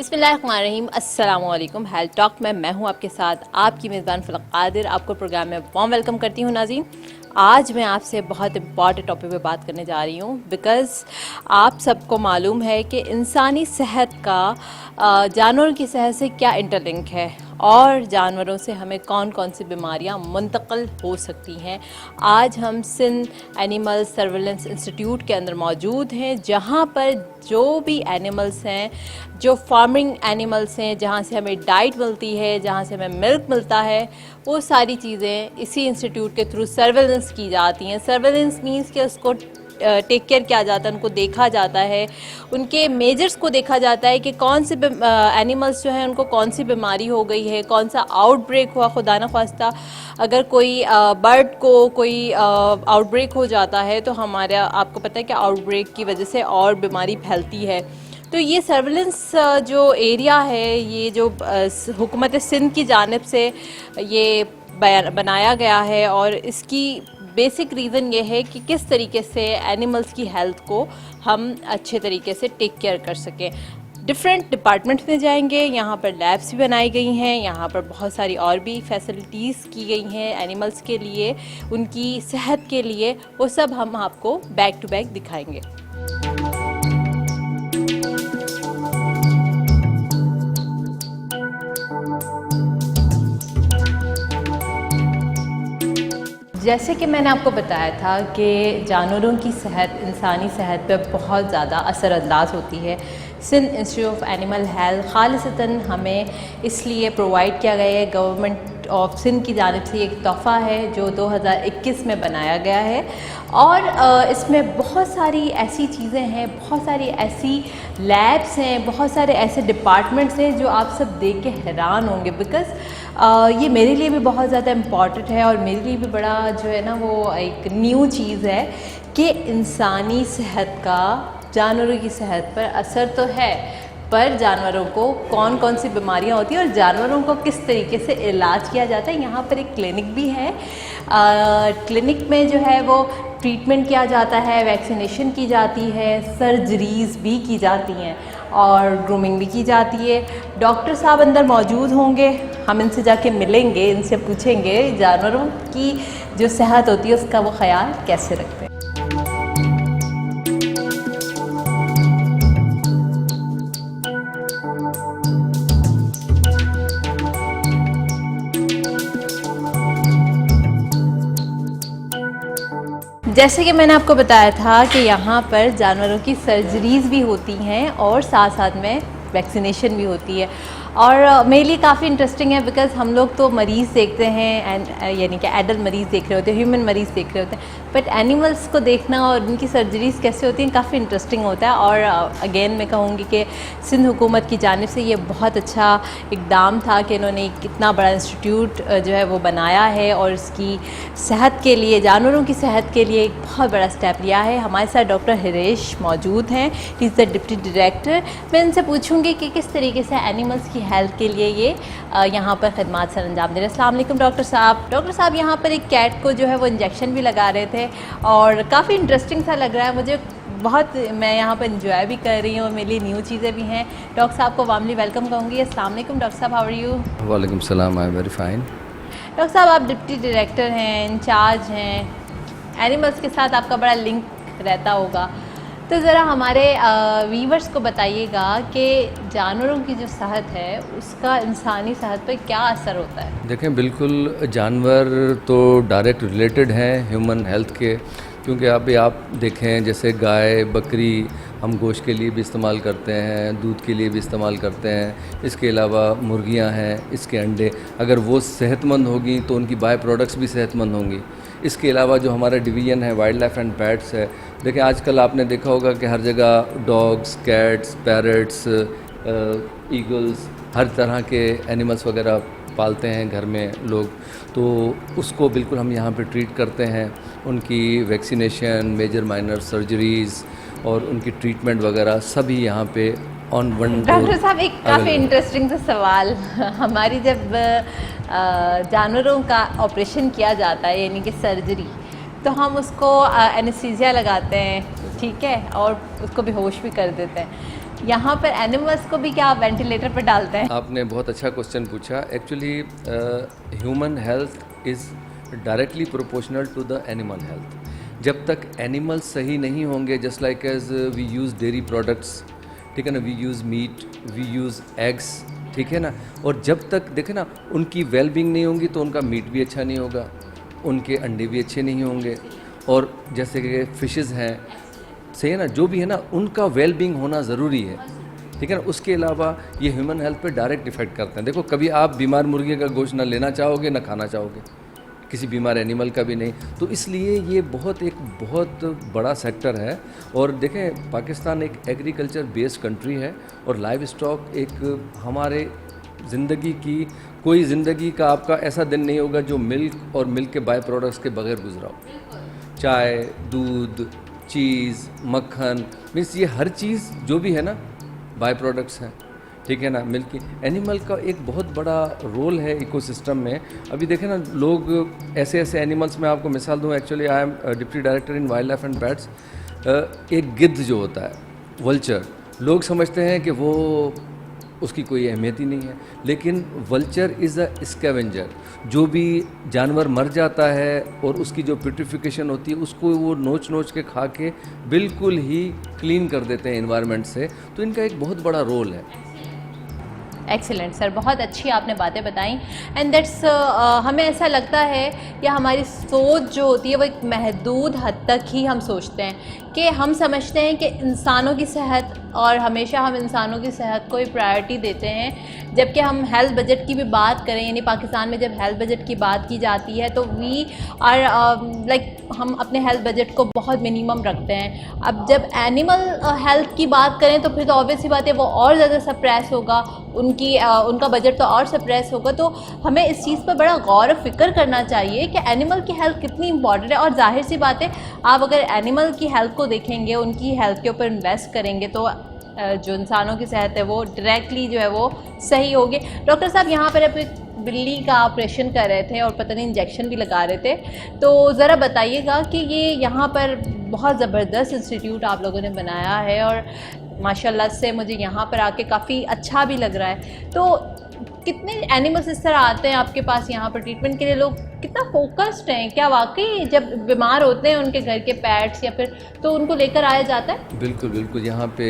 बिस्मिल्लाहिर्रहमानिर्रहीम, अस्सलाम वालेकुम। हेल्थ टॉक में मैं हूं आपके साथ आपकी मेज़बान फ़लक कादिर। आपको प्रोग्राम में वार्म वेलकम करती हूं। नाज़रीन, आज मैं आपसे बहुत इंपॉर्टेंट टॉपिक पे बात करने जा रही हूं बिकॉज़ आप सबको मालूम है कि इंसानी सेहत का जानवरों की सेहत से क्या इंटरलिंक है और जानवरों से हमें कौन कौन सी बीमारियां मुंतकिल हो सकती हैं। आज हम सिंध एनिमल सर्वेलेंस इंस्टीट्यूट के अंदर मौजूद हैं, जहां पर जो भी एनिमल्स हैं, जो फार्मिंग एनिमल्स हैं, जहाँ से हमें डाइट मिलती है, जहाँ से हमें मिल्क मिलता है, वो सारी चीज़ें इसी इंस्टीट्यूट के थ्रू सर्वेलेंस की जाती हैं। सर्वेलेंस मीन्स कि उसको टेक केयर किया जाता है, उनको देखा जाता है, उनके मेजर्स को देखा जाता है कि कौन से एनिमल्स जो हैं उनको कौन सी बीमारी हो गई है, कौन सा आउटब्रेक हुआ। खुदा न ख्वास्ता अगर कोई बर्ड को कोई आउटब्रेक हो जाता है तो हमारा आपको पता है कि आउटब्रेक की वजह से और बीमारी फैलती है। तो ये सर्वेलेंस जो एरिया है, ये जो हुकूमत सिंध की जानिब से ये बनाया गया है और इसकी बेसिक रीज़न ये है कि किस तरीके से एनिमल्स की हेल्थ को हम अच्छे तरीके से टेक केयर कर सकें। डिफरेंट डिपार्टमेंट्स में जाएंगे, यहाँ पर लैब्स भी बनाई गई हैं, यहाँ पर बहुत सारी और भी फैसिलिटीज़ की गई हैं एनिमल्स के लिए, उनकी सेहत के लिए। वो सब हम आपको बैक टू बैक दिखाएंगे। जैसे कि मैंने आपको बताया था कि जानवरों की सेहत इंसानी सेहत पर बहुत ज़्यादा असरअंदाज होती है। Sindh institute of animal health खालिसतन हमें इसलिए प्रोवाइड किया गया है, गवर्नमेंट ऑफ सिंध की जानिब से एक तोहफ़ा है जो 2021 में बनाया गया है। और इसमें बहुत सारी ऐसी चीज़ें हैं, बहुत सारी ऐसी लैब्स हैं, बहुत सारे ऐसे डिपार्टमेंट्स हैं जो आप सब देख के हैरान होंगे बिकॉज़ ये मेरे लिए भी बहुत ज़्यादा इम्पॉर्टेंट है और मेरे लिए भी बड़ा जो है ना वो एक न्यू चीज़ है कि इंसानी सेहत का जानवरों की सेहत पर असर तो है, पर जानवरों को कौन कौन सी बीमारियां होती हैं और जानवरों को किस तरीके से इलाज किया जाता है। यहाँ पर एक क्लिनिक भी है। क्लिनिक में जो है वो ट्रीटमेंट किया जाता है, वैक्सीनेशन की जाती है, सर्जरीज़ भी की जाती हैं और ग्रूमिंग भी की जाती है। डॉक्टर साहब अंदर मौजूद होंगे, हम इनसे जाके मिलेंगे, इनसे पूछेंगे जानवरों की जो सेहत होती है उसका वो ख्याल कैसे रखते हैं। जैसे कि मैंने आपको बताया था कि यहाँ पर जानवरों की सर्जरीज़ भी होती हैं और साथ साथ में वैक्सीनेशन भी होती है। और मेरे लिए काफ़ी इंटरेस्टिंग है बिकॉज़ हम लोग तो मरीज़ देखते हैं एंड यानी कि एडल्ट मरीज़ देख रहे होते हैं, ह्यूमन मरीज़ देख रहे होते हैं, बट एनिमल्स को देखना और उनकी सर्जरीज़ कैसे होती हैं काफ़ी इंटरेस्टिंग होता है। और अगेन मैं कहूँगी कि सिंध हुकूमत की जानिब से ये बहुत अच्छा इक़दाम था कि इन्होंने कितना बड़ा इंस्टीट्यूट जो है वो बनाया है और इसकी सेहत के लिए, जानवरों की सेहत के लिए एक बहुत बड़ा स्टेप लिया है। हमारे साथ डॉक्टर हिरेश मौजूद हैं, he is the deputy director. मैं इनसे पूछूंगी कि किस तरीके से एनिमल्स की हेल्थ के लिए ये यहाँ पर खदमात सर अंजाम दे रहे हैं। अस्सलाम वालेकुम डॉक्टर साहब। डॉक्टर साहब, यहाँ पर एक कैट को जो है वो इंजेक्शन भी लगा रहे थे और काफ़ी इंटरेस्टिंग सा लग रहा है मुझे, बहुत मैं यहाँ पर इंजॉय भी कर रही हूँ, मेरे लिए न्यू चीज़ें भी हैं। डॉक्टर साहब को वार्मली वेलकम कहूँगी। अस्सलाम वालेकुम डॉक्टर साहब, हाउ आर यू? वालेकुम सलाम, I am very fine. Doctor साहब, आप डिप्टी डायरेक्टर हैं, इंचार्ज हैं, एनिमल्स के साथ आपका बड़ा लिंक रहता होगा, तो ज़रा हमारे वीवर्स को बताइएगा कि जानवरों की जो सेहत है उसका इंसानी सेहत पर क्या असर होता है? देखें, बिल्कुल जानवर तो डायरेक्ट रिलेटेड हैं ह्यूमन हेल्थ के, क्योंकि अभी आप देखें जैसे गाय बकरी हम गोश्त के लिए भी इस्तेमाल करते हैं, दूध के लिए भी इस्तेमाल करते हैं, इसके अलावा मुर्गियां हैं, इसके अंडे अगर वो सेहतमंद होगी तो उनकी बाय प्रोडक्ट्स भी सेहतमंद होंगी। इसके अलावा जो हमारा डिवीज़न है वाइल्ड लाइफ एंड पेट्स है, देखें आजकल आपने देखा होगा कि हर जगह डॉग्स, कैट्स, पैरट्स, ईगल्स, हर तरह के एनिमल्स वगैरह पालते हैं घर में लोग, तो उसको बिल्कुल हम यहाँ पे ट्रीट करते हैं। उनकी वैक्सीनेशन, मेजर माइनर सर्जरीज़ और उनकी ट्रीटमेंट वगैरह सभी यहाँ पे ऑन वन। डॉक्टर साहब, एक काफ़ी इंटरेस्टिंग सा सवाल हमारी जब जानवरों का ऑपरेशन किया जाता है यानी कि सर्जरी, तो हम उसको एनेस्थीसिया लगाते हैं, ठीक है, और उसको बेहोश भी कर देते हैं। यहाँ पर एनिमल्स को भी क्या आप वेंटिलेटर पर डालते हैं? आपने बहुत अच्छा क्वेश्चन पूछा। Actually human health is directly proportional to the animal health. जब तक एनिमल्स सही नहीं होंगे, just like as we use dairy products, ठीक है ना, we use meat, we use eggs, ठीक है ना, और जब तक देखे ना उनकी वेलबींग नहीं होगी तो उनका मीट भी अच्छा नहीं होगा, उनके अंडे भी अच्छे नहीं होंगे। और जैसे कि फिशेस हैं, सही है ना, जो भी है ना, उनका वेलबींग होना ज़रूरी है, ठीक है ना। उसके अलावा ये ह्यूमन हेल्थ पे डायरेक्ट इफेक्ट करते हैं। देखो, कभी आप बीमार मुर्गे का गोश्त ना लेना चाहोगे ना खाना चाहोगे, किसी बीमार एनिमल का भी नहीं। तो इसलिए ये बहुत बड़ा सेक्टर है। और देखें, पाकिस्तान एक एग्रीकल्चर बेस्ड कंट्री है और लाइव स्टॉक एक हमारे ज़िंदगी की, कोई ज़िंदगी का आपका ऐसा दिन नहीं होगा जो मिल्क और मिल्क के बाय प्रोडक्ट्स के बगैर गुजरा हो। चाय, दूध, चीज़, मक्खन, मीन्स ये हर चीज़ जो भी है ना बाय प्रोडक्ट्स हैं, ठीक है ना। मिल्क की एनिमल का एक बहुत बड़ा रोल है इकोसिस्टम में। अभी देखें ना, लोग ऐसे एनिमल्स, में आपको मिसाल दूं, actually I am deputy director in wild life and pets. एक गिद्ध जो होता है, वल्चर, लोग समझते हैं कि वो उसकी कोई अहमियत ही नहीं है, लेकिन वल्चर इज़ अ स्कैवेंजर। जो भी जानवर मर जाता है और उसकी जो प्यूट्रिफिकेशन होती है उसको वो नोच के खा के बिल्कुल ही क्लीन कर देते हैं एनवायरनमेंट से। तो इनका एक बहुत बड़ा रोल है। एक्सीलेंट सर, बहुत अच्छी आपने बातें बताई। एंड दैट्स हमें ऐसा लगता है कि हमारी सोच जो होती है वो एक महदूद हद तक ही हम सोचते हैं, कि हम समझते हैं कि इंसानों की सेहत, और हमेशा हम इंसानों की सेहत को ही प्रायोरिटी देते हैं। जबकि हम हेल्थ बजट की भी बात करें, यानी पाकिस्तान में जब हेल्थ बजट की बात की जाती है तो वी आर लाइक हम अपने हेल्थ बजट को बहुत मिनिमम रखते हैं। अब जब एनिमल हेल्थ की बात करें तो फिर तो ऑब्वियस सी बात है वो और ज़्यादा सप्रेस होगा, उनका बजट तो और सप्रेस होगा। तो हमें इस चीज़ पर बड़ा गौर व फिक्र करना चाहिए कि एनिमल की हेल्थ कितनी इंपॉर्टेंट है। और जाहिर सी बात है, आप अगर एनिमल की हेल्थ को देखेंगे, उनकी हेल्थ के ऊपर इन्वेस्ट करेंगे तो जो इंसानों की सेहत है वो डायरेक्टली जो है वो सही होगी। डॉक्टर साहब, यहाँ पर आप एक बिल्ली का ऑपरेशन कर रहे थे और पता नहीं इंजेक्शन भी लगा रहे थे, तो ज़रा बताइएगा कि ये यहाँ पर बहुत ज़बरदस्त इंस्टीट्यूट आप लोगों ने बनाया है और माशाल्लाह से मुझे यहाँ पर आके काफ़ी अच्छा भी लग रहा है। तो कितने एनिमल्स इस तरह आते हैं आपके पास यहाँ पर ट्रीटमेंट के लिए? लोग कितना फोकस्ड हैं? क्या वाकई जब बीमार होते हैं उनके घर के पेट्स या फिर, तो उनको लेकर आया जाता है? बिल्कुल बिल्कुल, यहाँ पे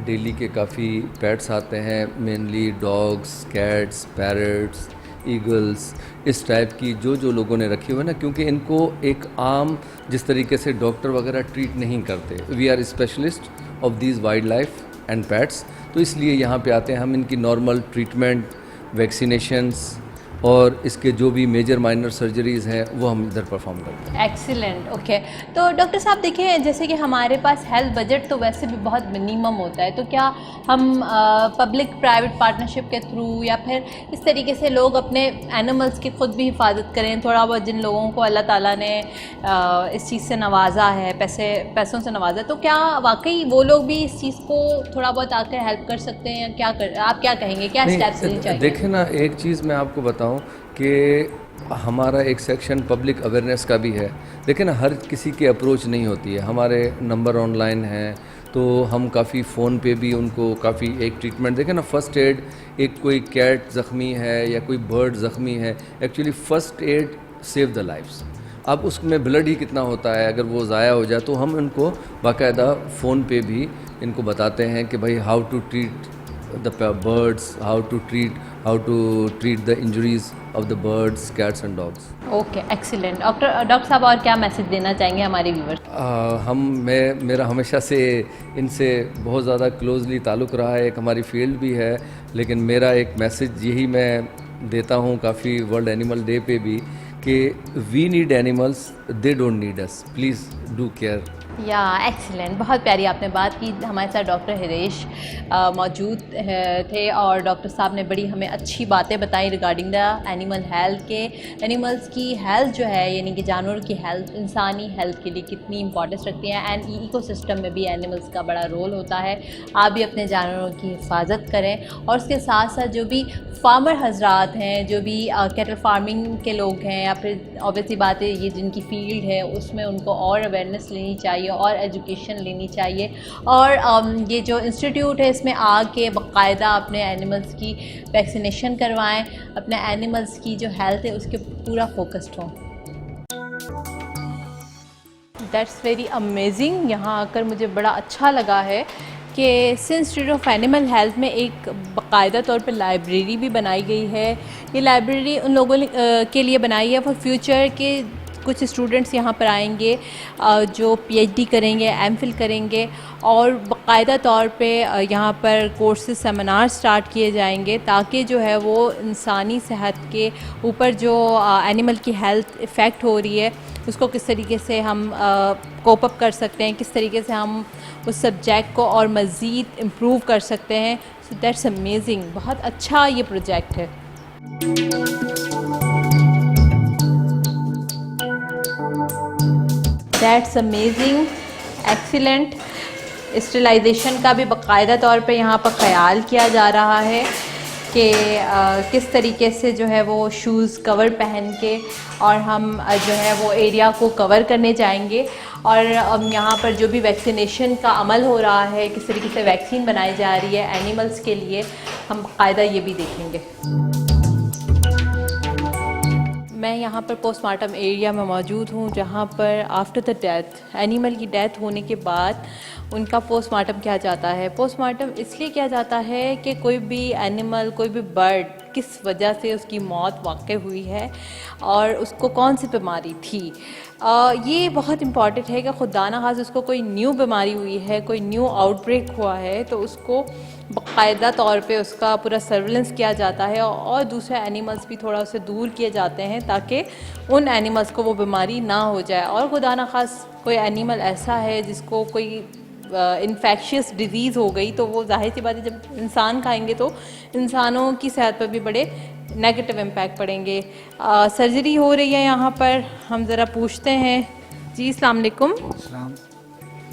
डेली के काफ़ी पेट्स आते हैं, mainly dogs, cats, parrots, eagles, इस टाइप की जो लोगों ने रखी हुई है ना, क्योंकि इनको एक आम जिस तरीके से डॉक्टर वगैरह ट्रीट नहीं करते, we are specialist of these wildlife and pets, तो इसलिए यहाँ पे आते हैं। हम इनकी नॉर्मल ट्रीटमेंट, वैक्सीनेशंस और इसके जो भी मेजर माइनर सर्जरीज़ हैं वो हम इधर परफॉर्म करते हैं। Excellent, okay. तो डॉक्टर साहब देखिए, जैसे कि हमारे पास हेल्थ बजट तो वैसे भी बहुत मिनिमम होता है, तो क्या हम पब्लिक प्राइवेट पार्टनरशिप के थ्रू या फिर इस तरीके से लोग अपने एनिमल्स की ख़ुद भी हिफाजत करें? थोड़ा बहुत जिन लोगों को अल्लाह ताला ने इस चीज़ से नवाजा है, पैसों से नवाजा है, तो क्या वाकई वो लोग भी इस चीज़ को थोड़ा बहुत आकर हेल्प कर सकते हैं? आप क्या कहेंगे, क्या स्टेप्स लेने चाहिए? देखें ना, एक चीज़ मैं आपको बताऊं कि हमारा एक सेक्शन पब्लिक अवेयरनेस का भी है। देखिए ना, हर किसी की अप्रोच नहीं होती है। हमारे नंबर ऑनलाइन हैं, तो हम काफ़ी फ़ोन पे भी उनको काफ़ी एक ट्रीटमेंट, देखें ना, फ़र्स्ट एड, एक कोई कैट ज़ख्मी है या कोई बर्ड ज़ख्मी है, actually first aid save the lifes. अब उसमें ब्लड ही कितना होता है, अगर वो ज़ाया हो जाए तो हम इनको बाकायदा फ़ोन पे भी इनको बताते हैं कि भाई how to treat the birds, how to treat the injuries of the birds, cats and dogs. Okay, excellent. Doctor साहब, और क्या मैसेज देना चाहेंगे हमारे व्यूअर्स? मेरा हमेशा से इनसे बहुत ज़्यादा क्लोजली ताल्लुक़ रहा है, एक हमारी फील्ड भी है, लेकिन मेरा एक मैसेज यही मैं देता हूँ काफ़ी वर्ल्ड एनिमल डे पे भी, कि we need animals, they don't need us, please do care. या एक्सीलेंट, बहुत प्यारी आपने बात की। हमारे साथ डॉक्टर हिरेश मौजूद थे और डॉक्टर साहब ने बड़ी हमें अच्छी बातें बताई रिगार्डिंग द एनिमल हेल्थ के। एनिमल्स की हेल्थ जो है, यानी कि जानवरों की हेल्थ इंसानी हेल्थ के लिए कितनी इंपॉर्टेंस रखती है, एंड इकोसिस्टम में भी एनिमल्स का बड़ा रोल होता है। आप भी अपने जानवरों की हिफाजत करें, और उसके साथ साथ जो भी फार्मर हजरात हैं, जो भी कैटल फार्मिंग के लोग हैं, या फिर ऑब्वियसली बात है ये जिनकी फील्ड है उसमें उनको और अवेयरनेस लेनी चाहिए चाहिए और एजुकेशन लेनी चाहिए। और ये जो इंस्टीट्यूट है इसमें आके बाकायदा अपने एनिमल्स की वैक्सीनेशन करवाएं, अपने एनिमल्स की जो हेल्थ है उसके पूरा फोकस्ड हों। That's very amazing. यहाँ आकर मुझे बड़ा अच्छा लगा है कि इंस्टीट्यूट ऑफ एनिमल हेल्थ में एक बाकायदा तौर पे लाइब्रेरी भी बनाई गई है। ये लाइब्रेरी उन लोगों के लिए बनाई है फॉर फ्यूचर के कुछ स्टूडेंट्स यहाँ पर आएंगे जो पीएचडी करेंगे, एमफिल करेंगे, और बाकायदा तौर पे यहाँ पर कोर्सेज सेमिनार स्टार्ट किए जाएंगे ताकि जो है वो इंसानी सेहत के ऊपर जो एनिमल की हेल्थ इफ़ेक्ट हो रही है उसको किस तरीके से हम कोप अप कर सकते हैं, किस तरीके से हम उस सब्जेक्ट को और मज़ीद इम्प्रूव कर सकते हैं। So that's amazing. बहुत अच्छा ये प्रोजेक्ट है। That's amazing, excellent. स्टरलाइजेशन का भी बाकायदा तौर पे यहाँ पर ख्याल किया जा रहा है कि किस तरीके से जो है वो शूज़ कवर पहन के और हम जो है वो एरिया को कवर करने जाएंगे। और यहाँ पर जो भी वैक्सीनेशन का अमल हो रहा है, किस तरीके से वैक्सीन बनाई जा रही है एनिमल्स के लिए, हम बाकायदा ये भी देखेंगे। मैं यहाँ पर पोस्टमार्टम एरिया में मौजूद हूँ जहाँ पर आफ्टर द डेथ, एनिमल की डेथ होने के बाद उनका पोस्टमार्टम किया जाता है। पोस्टमार्टम इसलिए किया जाता है कि कोई भी एनिमल, कोई भी बर्ड किस वजह से उसकी मौत वाक़ई हुई है और उसको कौन सी बीमारी थी। ये बहुत इम्पॉर्टेंट है कि खुदा न खास उसको कोई न्यू बीमारी हुई है, कोई न्यू आउटब्रेक हुआ है तो उसको बाकायदा तौर पे उसका पूरा सर्विलेंस किया जाता है और दूसरे एनिमल्स भी थोड़ा उससे दूर किए जाते हैं ताकि उन एनिमल्स को वो बीमारी ना हो जाए। और खुदा न खास कोई एनिमल ऐसा है जिसको कोई इन्फेक्शियस डिजीज़ हो गई तो वो जाहिर सी बात है जब इंसान खाएंगे तो इंसानों की सेहत पर भी बड़े नेगेटिव इम्पैक्ट पड़ेंगे। सर्जरी हो रही है यहाँ पर, हम ज़रा पूछते हैं। जी अस्सलाम वालेकुम।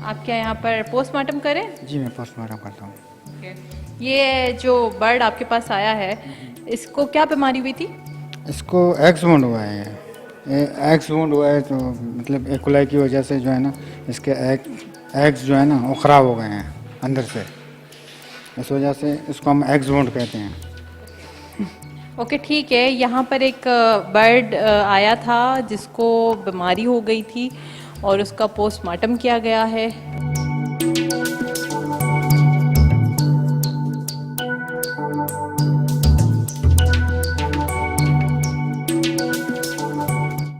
आप क्या यहाँ पर पोस्टमार्टम करें? जी मैं पोस्टमार्टम करता हूँ। ये जो बर्ड आपके पास आया है इसको क्या बीमारी हुई थी? इसको एक्स वुंड हुआ है। एक्स वुंड हुआ है तो मतलब एकोलाई की वजह से जो है ना इसके एग्स जो है ना वो ख़राब हो गए हैं अंदर से, इस वजह से इसको हम एक्स वुंड कहते हैं। ओके ठीक है। यहाँ पर एक बर्ड आया था जिसको बीमारी हो गई थी और उसका पोस्टमार्टम किया गया है।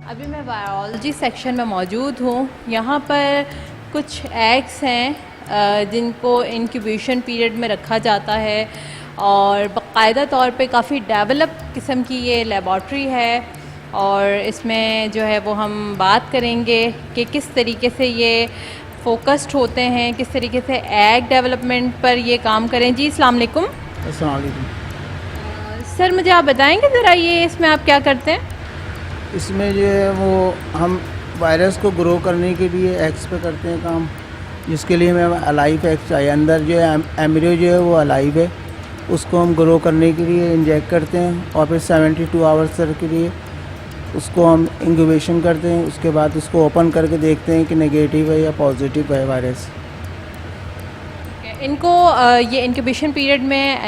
अभी मैं बायोलॉजी सेक्शन में मौजूद हूँ। यहाँ पर कुछ एग्स हैं जिनको इंक्यूबेशन पीरियड में रखा जाता है और बाकायदा तौर पे काफ़ी डेवलप किस्म की ये लेबॉर्ट्री है और इसमें जो है वो हम बात करेंगे कि किस तरीके से ये फोकस्ड होते हैं, किस तरीके से एग डेवलपमेंट पर ये काम करें। जी अस्सलाम वालेकुम। अस्सलाम वालेकुम। सर मुझे आप बताएंगे ज़रा ये इसमें आप क्या करते हैं? इसमें जो है वो हम वायरस को ग्रो करने के लिए एग्स पे करते हैं काम, जिसके लिए हमें अलाइव एग्स चाहिए। अंदर जो है एम्ब्रियो जो है वो अलाइव है, उसको हम ग्रो करने के लिए इंजेक्ट करते हैं और फिर 72 आवर्स तक के लिए उसको हम इंक्यूबेशन करते हैं। उसके बाद उसको ओपन करके देखते हैं कि नेगेटिव है या पॉजिटिव है वायरस। इनको ये इंक्यूबेशन पीरियड में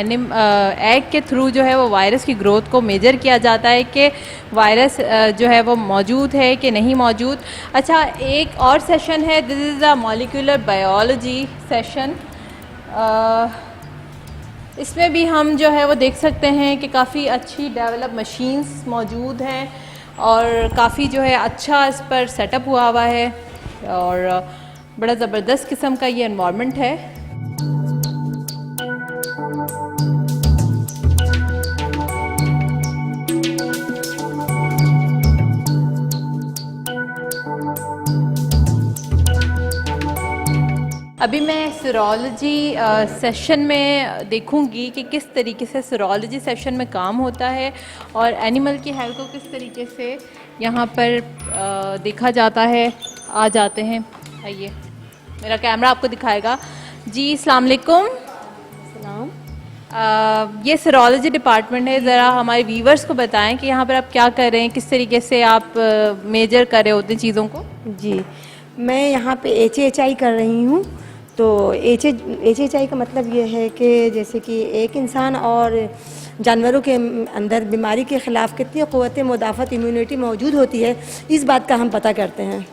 एग के थ्रू जो है वो वायरस की ग्रोथ को मेजर किया जाता है कि वायरस जो है वो मौजूद है कि नहीं मौजूद। अच्छा, एक और सेशन है, this is a molecular biology session. इसमें भी हम जो है वो देख सकते हैं कि काफ़ी अच्छी डेवलप मशीन्स मौजूद हैं और काफ़ी जो है अच्छा इस पर सेटअप हुआ है और बड़ा ज़बरदस्त किस्म का ये एनवायरनमेंट है। अभी मैं सीरोलॉजी सेशन में देखूंगी कि किस तरीके से सीरोलॉजी सेशन में काम होता है और एनिमल की हेल्थ को किस तरीके से यहाँ पर देखा जाता है। आ जाते हैं, आइए मेरा कैमरा आपको दिखाएगा। जी अस्सलाम वालेकुम। ये सीरोलॉजी डिपार्टमेंट है, ज़रा हमारे व्यूवर्स को बताएं कि यहाँ पर आप क्या कर रहे हैं, किस तरीके से आप मेजर कर रहे होते हैं चीज़ों को। जी, मैं यहाँ पे HHI कर रही हूँ। तो HHI का मतलब ये है कि जैसे कि एक इंसान और जानवरों के अंदर बीमारी के ख़िलाफ़ कितनी क़ुव्वत मुदाफ़त इम्यूनिटी मौजूद होती है, इस बात का हम पता करते हैं।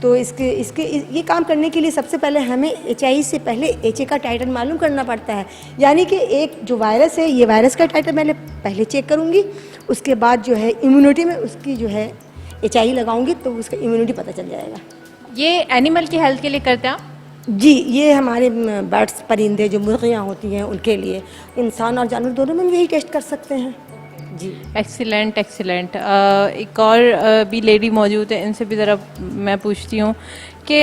तो ये काम करने के लिए सबसे पहले हमें HI से पहले HA का टाइटल मालूम करना पड़ता है। यानी कि एक जो वायरस है, ये वायरस का टाइटल मैंने पहले चेक करूँगी, उसके बाद जो है इम्यूनिटी में उसकी जो है HI लगाऊँगी, तो उसका इम्यूनिटी पता चल जाएगा। ये एनिमल की हेल्थ के लिए करते हैं आप? जी, ये हमारे बर्ड्स, परिंदे जो मुर्गियाँ होती हैं उनके लिए, इंसान और जानवर दोनों में हम यही टेस्ट कर सकते हैं। जी, एक्सीलेंट एक्सीलेंट। एक और भी लेडी मौजूद है, इनसे भी ज़रा मैं पूछती हूँ कि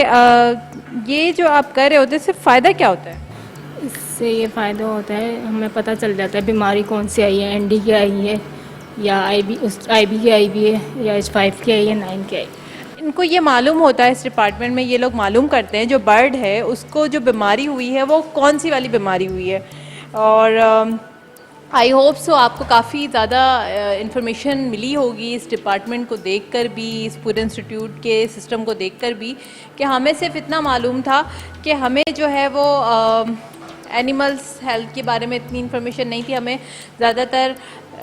ये जो आप कर रहे होते हैं, इससे फ़ायदा क्या होता है? इससे ये फ़ायदा होता है, हमें पता चल जाता है बीमारी कौन सी आई है, ND की आई है या IB की आई भी है, या H5 की आई है, 9 की आई। इनको ये मालूम होता है, इस डिपार्टमेंट में ये लोग मालूम करते हैं जो बर्ड है उसको जो बीमारी हुई है वो कौन सी वाली बीमारी हुई है। और आई होप सो आपको काफ़ी ज़्यादा इन्फॉर्मेशन मिली होगी इस डिपार्टमेंट को देखकर भी, इस पूरे इंस्टीट्यूट के सिस्टम को देखकर भी, कि हमें सिर्फ इतना मालूम था कि हमें जो है वो एनिमल्स हेल्थ के बारे में इतनी इन्फॉर्मेशन नहीं थी, हमें ज़्यादातर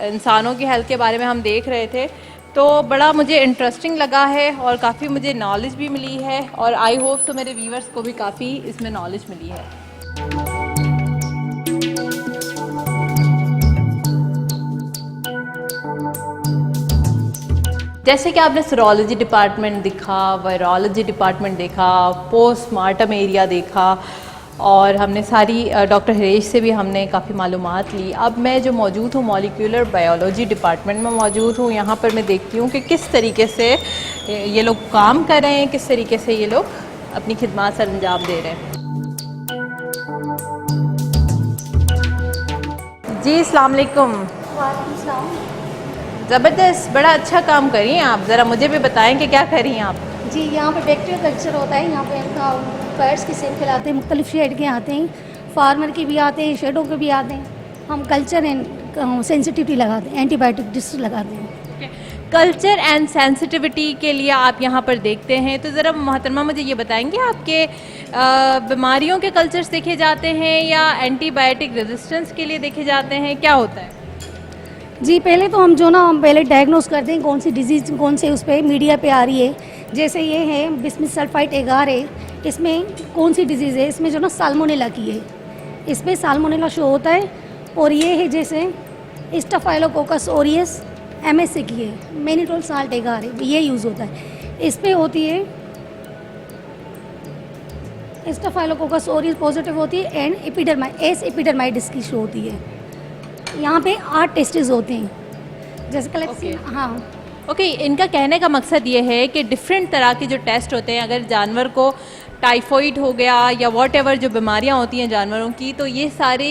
इंसानों की हेल्थ के बारे में हम देख रहे थे। तो बड़ा मुझे इंटरेस्टिंग लगा है और काफ़ी मुझे नॉलेज भी मिली है, और आई होप सो मेरे व्यूवर्स को भी काफ़ी इसमें नॉलेज मिली है। जैसे कि आपने सीरोलॉजी डिपार्टमेंट देखा, वायरोलॉजी डिपार्टमेंट देखा, पोस्टमार्टम एरिया देखा, और हमने सारी डॉक्टर हरीश से भी हमने काफ़ी मालूमात ली। अब मैं जो मौजूद हूँ मॉलिक्यूलर बायोलॉजी डिपार्टमेंट में मौजूद हूँ। यहाँ पर मैं देखती हूँ कि किस तरीके से ये लोग काम कर रहे हैं, किस तरीके से ये लोग अपनी खिदमत सर अंजाम दे रहे हैं। जी अस्सलाम वालेकुम। ज़बरदस्त, बड़ा अच्छा काम कर रही हैं आप। ज़रा मुझे भी बताएं कि क्या कर रही हैं आप? जी, यहाँ पे बैक्टीरिया कल्चर होता है। यहाँ पे बर्ड्स की सेल खिलाते हैं, मुख्तलिफ शेड के आते हैं, फार्मर के भी आते हैं, शेडों के भी आते हैं। हम कल्चर एंड सेंसिटिविटी लगाते हैं, एंटीबायोटिक डिस्ट्रिक्ट लगाते हैं। कल्चर एंड सेंसिटिविटी के लिए आप यहाँ पर देखते हैं, तो ज़रा मोहतरमा मुझे ये बताएंगे आपके बीमारियों के कल्चर्स देखे जाते हैं या एंटीबायोटिक रेजिस्टेंस के लिए देखे जाते हैं, क्या होता है? जी, पहले तो हम पहले डायग्नोस करते हैं कौन सी डिजीज़ कौन से उस पर मीडिया पे आ रही है। जैसे ये है बिस्मिथ सल्फाइट एगार है, इसमें कौन सी डिजीज़ है, इसमें साल्मोनेला की है, इसमें साल्मोनेला शो होता है। और ये है जैसे स्टाफाइलोकोकस ओरियस MSC की है, मैनिटोल साल्ट एगार है, ये यूज़ होता है। इस पर होती है स्टाफाइलोकोकस ओरियस पॉजिटिव होती है, एंड एपिडर्माइटिस की शो होती है। यहाँ पे 8 टेस्टेस होते हैं, जैसे कलेक्शन। हाँ, ओके, इनका कहने का मकसद ये है कि डिफरेंट तरह के जो टेस्ट होते हैं, अगर जानवर को टाइफॉइड हो गया या वॉट एवर जो बीमारियाँ होती हैं जानवरों की, तो ये सारे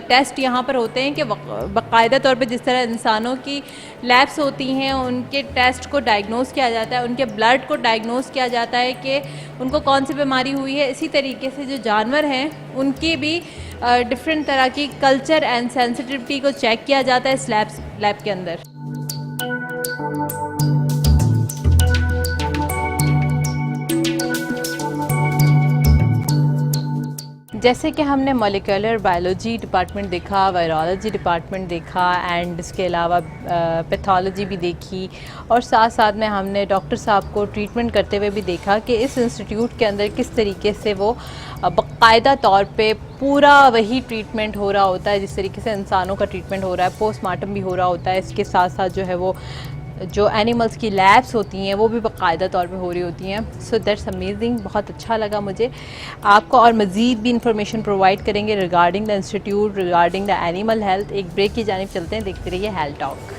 टेस्ट यहाँ पर होते हैं कि बाकायदा तौर पे जिस तरह इंसानों की लैब्स होती हैं उनके टेस्ट को डायग्नोस किया जाता है, उनके ब्लड को डायग्नोस किया जाता है कि उनको कौन सी बीमारी हुई है। इसी तरीके से जो जानवर हैं उनकी भी डिफरेंट तरह की कल्चर एंड सेंसिटिविटी को चेक किया जाता है इस लैब के अंदर। जैसे कि हमने मॉलिक्यूलर बायोलॉजी डिपार्टमेंट देखा, वायरोलॉजी डिपार्टमेंट देखा, एंड इसके अलावा पैथोलॉजी भी देखी, और साथ साथ में हमने डॉक्टर साहब को ट्रीटमेंट करते हुए भी देखा कि इस इंस्टीट्यूट के अंदर किस तरीके से वो बाकायदा तौर पे पूरा वही ट्रीटमेंट हो रहा होता है जिस तरीके से इंसानों का ट्रीटमेंट हो रहा है, पोस्टमार्टम भी हो रहा होता है। इसके साथ साथ जो है वो जो एनिमल्स की लैब्स होती हैं वो भी बाकायदा तौर पे हो रही होती हैं। सो दैट्स अमेजिंग, बहुत अच्छा लगा मुझे। आपको और मज़ीद भी इंफॉर्मेशन प्रोवाइड करेंगे regarding the institute, regarding the animal health. एक ब्रेक की जानिब चलते हैं, देखते रहिए health talk.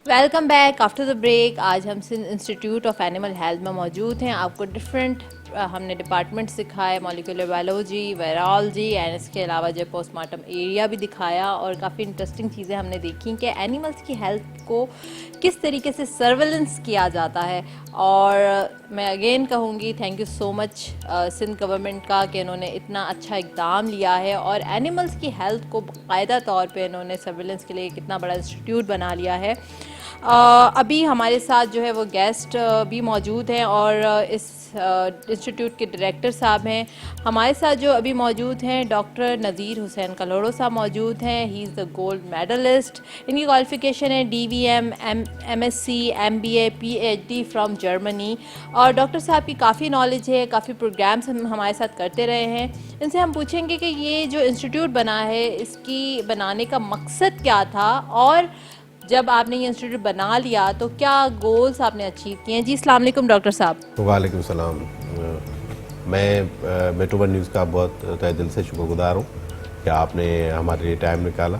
Welcome back after the break. आज हम Sindh institute of animal health में मौजूद हैं। आपको डिफरेंट हमने डिपार्टमेंट्स दिखाए, मॉलिक्यूलर बायोलॉजी, वायरोलॉजी, एंड इसके अलावा जो पोस्टमार्टम एरिया भी दिखाया, और काफ़ी इंटरेस्टिंग चीज़ें हमने देखी कि एनिमल्स की हेल्थ को किस तरीके से सर्वेलेंस किया जाता है। और मैं अगेन कहूँगी thank you so much Sindh government का कि इन्होंने इतना अच्छा इक़दाम लिया है और एनिमल्स की हेल्थ को बाकायदा तौर पे इन्होंने सर्वेलेंस के लिए कितना बड़ा इंस्टीट्यूट बना लिया है। अभी हमारे साथ जो है वो गेस्ट भी मौजूद हैं और इस इंस्टीट्यूट के डायरेक्टर साहब हैं। हमारे साथ जो अभी मौजूद हैं डॉक्टर नज़ीर हुसैन कलोड़ो साहब मौजूद हैं। He is the gold medalist. इनकी क्वालिफ़िकेशन है DVM, MSc, MBA, PhD from Germany. और डॉक्टर साहब की काफ़ी नॉलेज है, काफ़ी प्रोग्राम्स हम हमारे साथ करते रहे हैं। इनसे हम पूछेंगे कि ये जो इंस्टीट्यूट बना है इसकी बनाने का मकसद क्या था, और जब आपने ये इंस्टीट्यूट बना लिया तो क्या गोल्स आपने अचीव किए हैं। जी अस्सलाम वालेकुम डॉक्टर साहब। वालेकुम सलाम। मैं मेट्रो वन न्यूज़ का बहुत तहे दिल से शुक्रगुजार हूँ कि आपने हमारे लिए टाइम निकाला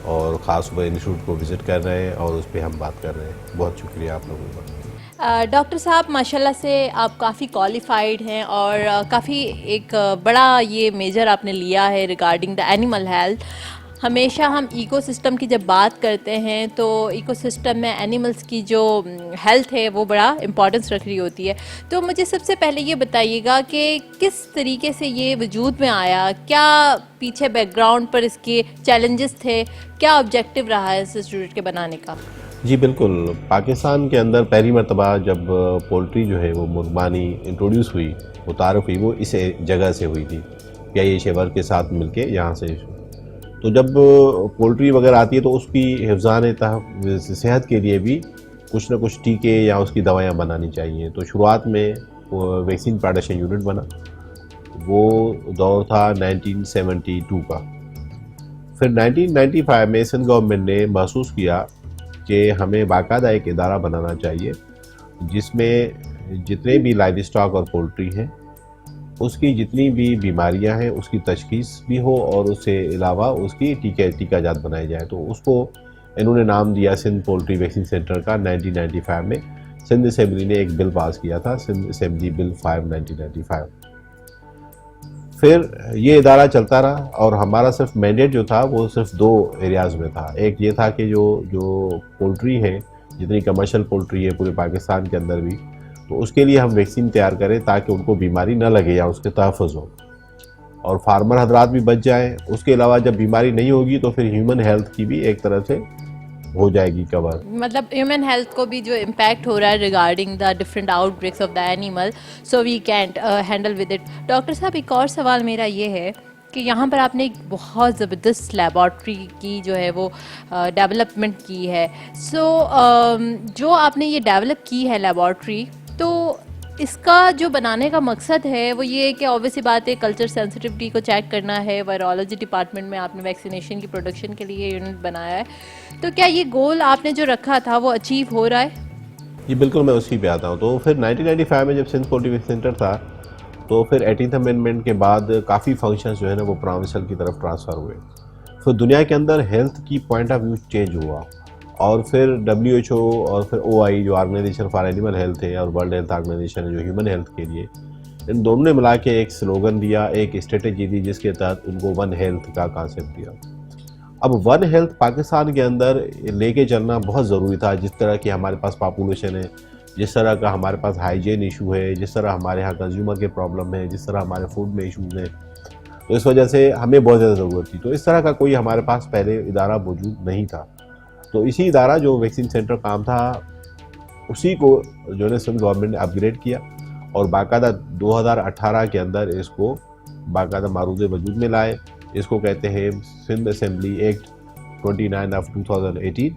और ख़ास सुबह इंस्टीट्यूट को विज़िट कर रहे हैं और उस पर हम बात कर रहे हैं। बहुत शुक्रिया आप लोगों का। डॉक्टर साहब माशाल्लाह से आप काफ़ी क्वालिफाइड हैं और काफ़ी एक बड़ा ये मेजर आपने लिया है रिगार्डिंग द एनिमल हेल्थ। हमेशा हम इकोसिस्टम की जब बात करते हैं तो इकोसिस्टम में एनिमल्स की जो हेल्थ है वो बड़ा इम्पोर्टेंस रख रही होती है। तो मुझे सबसे पहले ये बताइएगा कि किस तरीके से ये वजूद में आया, क्या पीछे बैकग्राउंड पर इसके चैलेंजेस थे, क्या ऑब्जेक्टिव रहा है इस इंस्टीट्यूट के बनाने का। जी बिल्कुल, पाकिस्तान के अंदर पहली मरतबा जब पोल्ट्री जो है वो मुर्बानी इंट्रोड्यूस हुई, वो तारुफ हुई, वो इस जगह से हुई थी, PIA शेवर के साथ मिलके यहाँ से। तो जब पोल्ट्री वगैरह आती है तो उसकी हिफ्ज़ान सेहत के लिए भी कुछ ना कुछ टीके या उसकी दवाइयाँ बनानी चाहिए। तो शुरुआत में वैक्सीन प्रोडक्शन यूनिट बना, वो दौर था 1972 का। फिर 1995 में सिंध गवर्नमेंट ने महसूस किया कि हमें बाकायदा एक इदारा बनाना चाहिए जिसमें जितने भी लाइव स्टॉक और पोल्ट्री हैं उसकी जितनी भी बीमारियां हैं उसकी तशखीस भी हो और उससे अलावा उसकी टीकाजात बनाए जाए। तो उसको इन्होंने नाम दिया सिंध पोल्ट्री वैक्सीन सेंटर का। 1995 में सिंध असेंबली ने एक बिल पास किया था, सिंध असेंबली बिल 5 1995। फिर ये इदारा चलता रहा और हमारा सिर्फ मैंडेट जो था वो सिर्फ 2 एरियाज़ में था। एक ये था कि जो पोल्ट्री है, जितनी कमर्शियल पोल्ट्री है पूरे पाकिस्तान के अंदर भी, तो उसके लिए हम वैक्सीन तैयार करें ताकि उनको बीमारी न लगे या उसके तहफ़्फ़ुज़ हो और फार्मर हजरात भी बच जाएं। उसके अलावा जब बीमारी नहीं होगी तो फिर ह्यूमन हेल्थ की भी एक तरह से हो जाएगी कवर। मतलब ह्यूमन हेल्थ को भी जो इम्पैक्ट हो रहा है regarding the different outbreaks of the animal, so we can't handle with it. Doctor साहब एक और सवाल मेरा ये है कि यहाँ पर आपने एक बहुत ज़बरदस्त लेबॉर्ट्री की जो है वो डेवलपमेंट की है। सो जो आपने ये डेवलप की है लेबॉर्ट्री, तो इसका जो बनाने का मकसद है वो ये है कि ऑब्वियसली बात है कल्चर सेंसिटिविटी को चेक करना है। वायरोलॉजी डिपार्टमेंट में आपने वैक्सीनेशन की प्रोडक्शन के लिए यूनिट बनाया है, तो क्या ये गोल आपने जो रखा था वो अचीव हो रहा है। जी बिल्कुल, मैं उसी पे आता हूँ। तो फिर 1995 में जब सिंध पोल्ट्री वैक्सीन सेंटर था तो फिर 18th अमेंडमेंट के बाद काफ़ी फंक्शंस जो है ना वो प्रोविंशियल की तरफ ट्रांसफ़र हुए। फिर दुनिया के अंदर हेल्थ की पॉइंट ऑफ व्यू चेंज हुआ और फिर WHO और फिर OI जो ऑर्गेनाइजेशन फॉर एनिमल हेल्थ है और वर्ल्ड हेल्थ ऑर्गेनाइजेशन है जो ह्यूमन हेल्थ के लिए, इन दोनों ने मिला के एक स्लोगन दिया, एक स्ट्रेटेजी दी जिसके तहत उनको वन हेल्थ का कॉन्सेप्ट दिया। अब वन हेल्थ पाकिस्तान के अंदर लेके चलना बहुत ज़रूरी था। जिस तरह की हमारे पास पॉपुलेशन है, जिस तरह का हमारे पास हाइजीन इशू है, जिस तरह हमारे यहाँ कंज्यूमर के प्रॉब्लम है, जिस तरह हमारे फूड में इशूज़ हैं, तो इस वजह से हमें बहुत ज़्यादा ज़रूरत थी। तो इस तरह का कोई हमारे पास पहले इदारा मौजूद नहीं था। तो इसी इदारा जो वैक्सीन सेंटर काम था उसी को जो है सिंध गवर्नमेंट ने अपग्रेड किया और बाकायदा 2018 के अंदर इसको बाकायदा मारूज़ वजूद में लाए। इसको कहते हैं सिंध असेंबली एक्ट 29 ऑफ 2018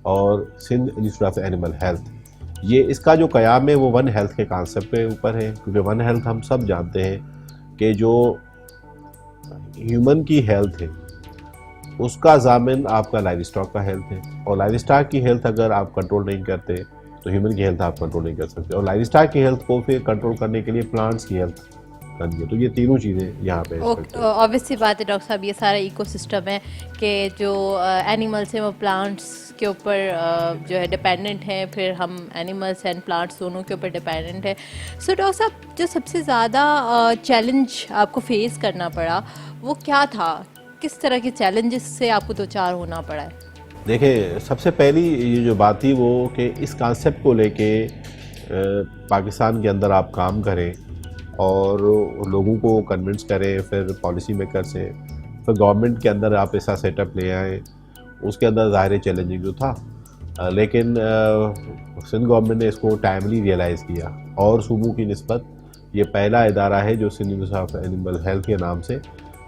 और Sindh institute of animal health. ये इसका जो क़याम है वो वन हेल्थ के कॉन्सेप्ट के ऊपर है, क्योंकि वन हेल्थ हम सब जानते हैं कि जो ह्यूमन की हेल्थ है उसका ज़ामिन आपका लाइव स्टॉक का हेल्थ है, और लाइव स्टॉक की हेल्थ अगर आप कंट्रोल नहीं करते तो ह्यूमन की हेल्थ आप कंट्रोल नहीं कर सकते, और लाइव स्टॉक की हेल्थ को फिर कंट्रोल करने के लिए प्लांट्स की हेल्थ करनी है। तो ये तीनों चीज़ें यहाँ पे ऑब्वियसली बात है डॉक्टर साहब, ये सारा इकोसिस्टम है कि जो एनिमल्स हैं वो प्लांट्स के ऊपर जो है डिपेंडेंट हैं, फिर हम एनिमल्स एंड प्लांट्स दोनों के ऊपर डिपेंडेंट है। सो डॉक्टर साहब जो सबसे ज़्यादा चैलेंज आपको फेस करना पड़ा वो क्या था, किस तरह के चैलेंजेस से आपको दो चार होना पड़ा है। देखिए, सबसे पहली ये जो बात थी वो कि इस कॉन्सेप्ट को लेके पाकिस्तान के अंदर आप काम करें और लोगों को कन्विंस करें, फिर पॉलिसी मेकर से, फिर गवर्नमेंट के अंदर आप ऐसा सेटअप ले आए, उसके अंदर ज़ाहिर चैलेंजिंग जो था। लेकिन सिंध गवर्नमेंट ने इसको टाइमली रियलाइज़ किया और सूबों की निस्बत ये पहला इदारा है जो Sindh university of animal health के नाम से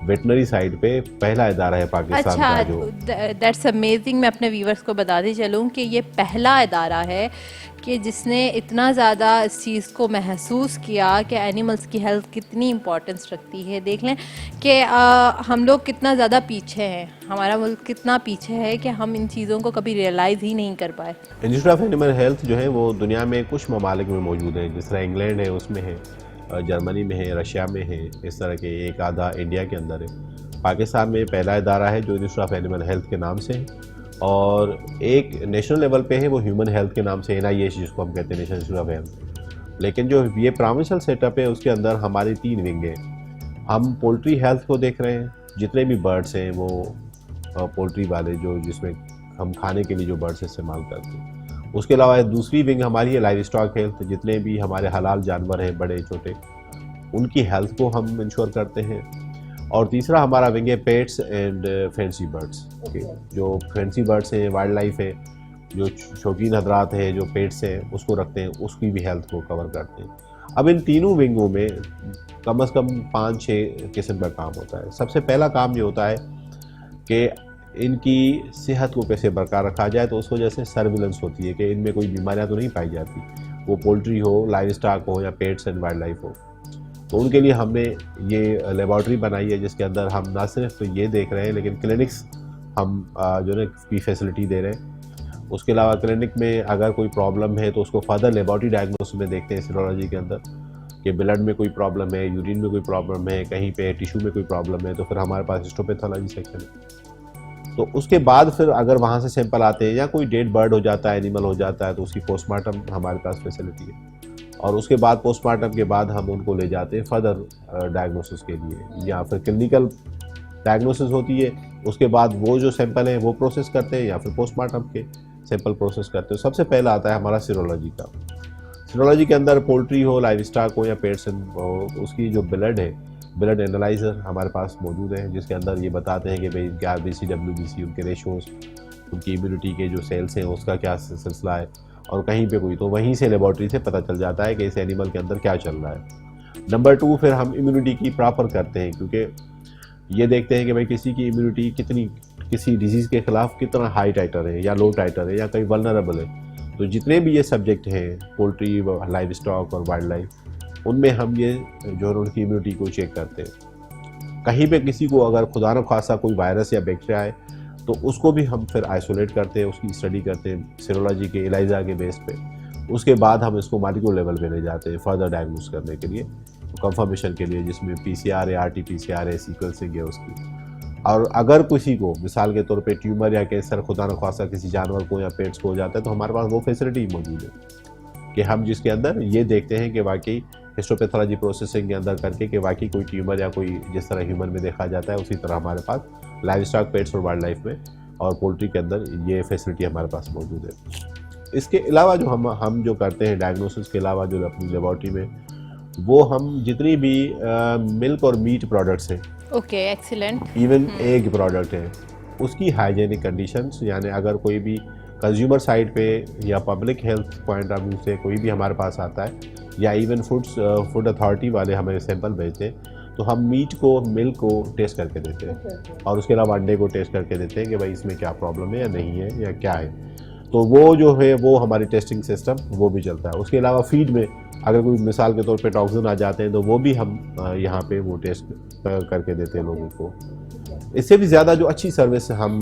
वेटनरी साइड पे पहला इदारा है पाकिस्तान का जो। That's amazing. मैं अपने व्यूवर्स को बताते चलूँ कि ये पहला इदारा है कि जिसने इतना ज़्यादा इस चीज़ को महसूस किया कि एनिमल्स की हेल्थ कितनी इंपॉर्टेंस रखती है। देख लें कि हम लोग कितना ज़्यादा पीछे हैं, हमारा मुल्क कितना पीछे है कि हम इन चीज़ों को कभी रियलाइज़ ही नहीं कर पाए। इंस्टीट्यूट ऑफ एनिमल हेल्थ जो है वो दुनिया में कुछ ममालिक में मौजूद है, जिस तरह इंग्लैंड है उसमें है, जर्मनी में है, रशिया में है, इस तरह के एक आधा इंडिया के अंदर है। पाकिस्तान में पहला इदारा है जो इंस्टीट्यूट ऑफ एनिमल हेल्थ के नाम से है, और एक नेशनल लेवल पे है वो ह्यूमन हेल्थ के नाम से NIH जिसको हम कहते हैं, नेशनल इंस्टीट्यूट ऑफ हेल्थ। लेकिन जो ये प्रोविंशियल सेटअप है उसके अंदर हमारी 3 विंग है। हम पोल्ट्री हेल्थ को देख रहे हैं, जितने भी बर्ड्स हैं वो पोल्ट्री वाले जो जिसमें हम खाने के लिए जो बर्ड्स इस्तेमाल करते हैं। उसके अलावा दूसरी विंग हमारी है लाइव स्टॉक हेल्थ, जितने भी हमारे हलाल जानवर हैं बड़े छोटे उनकी हेल्थ को हम इंश्योर करते हैं। और तीसरा हमारा विंग है पेट्स एंड फैंसी बर्ड्स, जो फैंसी बर्ड्स हैं, वाइल्ड लाइफ है, जो शौकीन हजरात हैं जो पेट्स हैं उसको रखते हैं, उसकी भी हेल्थ को कवर करते हैं। अब इन तीनों विंगों में कम से कम 5-6 किस्म का काम होता है। सबसे पहला काम ये होता है कि इनकी सेहत को कैसे बरकरार रखा जाए, तो उस वजह से सर्विलेंस होती है कि इनमें कोई बीमारियां तो नहीं पाई जाती, वो पोल्ट्री हो, लाइव स्टॉक हो या पेट्स एंड वाइल्ड लाइफ हो। तो उनके लिए हमने ये लेबॉर्ट्री बनाई है जिसके अंदर हम ना सिर्फ ये देख रहे हैं लेकिन क्लिनिक्स हम जो है की फैसिलिटी दे रहे हैं। उसके अलावा क्लिनिक में अगर कोई प्रॉब्लम है तो उसको फर्दर लेबॉर्ट्री डायग्नोसिस में देखते हैं सीरोलॉजी के अंदर कि ब्लड में कोई प्रॉब्लम है, यूरिन में कोई प्रॉब्लम है, कहीं पे टिश्यू में कोई प्रॉब्लम है, तो फिर हमारे पास हिस्टोपैथोलॉजी सेक्शन है। तो उसके बाद फिर अगर वहाँ से सैंपल आते हैं या कोई डेड बर्ड हो जाता है, एनिमल हो जाता है, तो उसकी पोस्टमार्टम हमारे पास फैसिलिटी है। और उसके बाद पोस्टमार्टम के बाद हम उनको ले जाते हैं फर्दर डायग्नोसिस के लिए, या फिर क्लिनिकल डायग्नोसिस होती है। उसके बाद वो जो सैंपल हैं वो प्रोसेस करते हैं या फिर पोस्टमार्टम के सैंपल प्रोसेस करते हैं। सबसे पहला आता है हमारा सीरोलॉजी का। सीरोलॉजी के अंदर पोल्ट्री हो, लाइव स्टॉक हो या पेट्स हो, उसकी जो ब्लड है, ब्लड एनालाइज़र हमारे पास मौजूद है जिसके अंदर ये बताते हैं कि भाई क्या RBC WBC उनके रेशोज़, उनकी इम्यूनिटी के जो सेल्स हैं उसका क्या सिलसिला है, और कहीं पे कोई तो वहीं से लेबॉर्ट्री से पता चल जाता है कि इस एनिमल के अंदर क्या चल रहा है। नंबर 2 फिर हम इम्यूनिटी की प्रॉपर करते हैं, क्योंकि ये देखते हैं कि भाई किसी की इम्यूनिटी कितनी, किसी डिजीज़ के ख़िलाफ़ कितना हाई टाइटर है या लो टाइटर है या कहीं वल्नरेबल है। तो जितने भी ये सब्जेक्ट हैं पोल्ट्री, लाइव स्टॉक और वाइल्ड लाइफ, उनमें हम ये जो है उनकी इम्यूनिटी को चेक करते हैं। कहीं पे किसी को अगर खुदा न खासा कोई वायरस या बैक्टीरिया है तो उसको भी हम फिर आइसोलेट करते हैं, उसकी स्टडी करते हैं सीरोलॉजी के, एलाइजा के बेस पे। उसके बाद हम इसको मॉलिक्यूलर लेवल पे ले जाते हैं फर्दर डायग्नोस करने के लिए, कंफर्मेशन के लिए, जिसमें PCR है, RT-PCR है, सीक्वेंसिंग है उसकी। और अगर किसी को मिसाल के तौर पे ट्यूमर या कैंसर खुदा न खासा किसी जानवर को या पेट्स को हो जाता है तो हमारे पास वो फैसिलिटी मौजूद है कि हम जिसके अंदर ये देखते हैं कि वाकई हिस्टोपैथोलॉजी प्रोसेसिंग के अंदर करके कि वाकई कोई ट्यूमर या कोई जिस तरह ह्यूमन में देखा जाता है उसी तरह हमारे पास लाइव स्टॉक, पेट्स और वाइल्ड लाइफ में और पोल्ट्री के अंदर ये फैसिलिटी हमारे पास मौजूद है। इसके अलावा जो हम जो करते हैं डायग्नोसिस के अलावा जो अपनी लेबॉर्ट्री में, वो हम जितनी भी मिल्क और मीट प्रोडक्ट्स हैं, okay excellent, even egg product है, उसकी हाइजेनिक कंडीशंस, यानी अगर कोई भी कंज्यूमर साइड पे या public health point of view से कोई भी हमारे पास आता है या इवन फूड अथॉरिटी वाले हमें सैंपल भेजते हैं तो हम मीट को, मिल्क को टेस्ट करके देते हैं और उसके अलावा अंडे को टेस्ट करके देते हैं कि भाई इसमें क्या प्रॉब्लम है या नहीं है या क्या है। तो वो जो है वो हमारी टेस्टिंग सिस्टम वो भी चलता है। उसके अलावा फीड में अगर कोई मिसाल के तौर पे टॉक्सिन आ जाते हैं तो वो भी हम यहाँ पे वो टेस्ट करके देते हैं लोगों को। इससे भी ज़्यादा जो अच्छी सर्विस हम